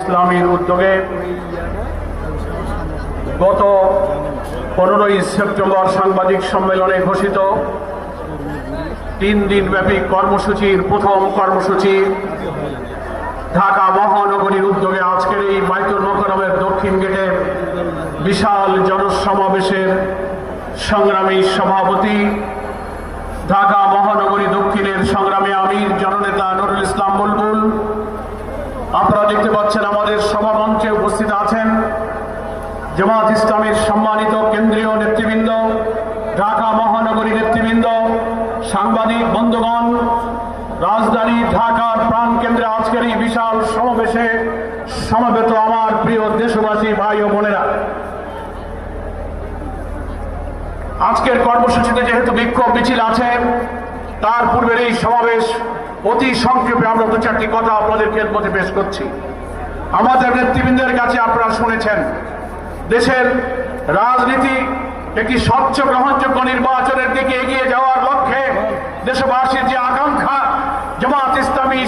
ইসলামীর উদ্যোগে গত 15ই সেপ্টেম্বর সাংবাদিক সম্মেলনে ঘোষিত 3 দিনব্যাপী কর্মসূচির প্রথম কর্মসূচি ঢাকা মহানগরীর উদ্যোগে আজকের এই বাইতুল মোকাররমের দক্ষিণ গেটে বিশাল জনসমাবেশের সংগ্রামী সভাপতি ঢাকা মহানগরী দক্ষিণের সংগ্রামী আমির জননেতা নুরুল ইসলাম বুলবুল। আপনারা দেখতে পাচ্ছেন আমাদের সভামঞ্চে উপস্থিত আছেন জামাত ইসলামের সম্মানিত কেন্দ্রীয় নেতৃবৃন্দ, ঢাকা মহানগরী নেতৃবৃন্দ, সাংবাদিক বন্ধুগণ। রাজধানী ঢাকার প্রাণকেন্দ্রে আজকের এই বিশাল সমাবেশে সমবেত আমার প্রিয় দেশবাসী ভাই ও বোনেরা, আজকের কর্মসূচিতে যেহেতু বিক্ষোভ মিছিল আছে, তার পূর্বের এই সমাবেশ অতি সংক্ষেপে আমরা 2-4টি কথা আপনাদের খেদমতে পেশ করছি। আমাদের নেতৃবৃন্দের কাছে আপনারা শুনেছেন, দেশের রাজনীতি একটি স্বচ্ছ গ্রহণযোগ্য নির্বাচনের দিকে এগিয়ে যাওয়ার লক্ষ্যে দেশবাসীর যে আকাঙ্ক্ষা, জামাত ইসলামী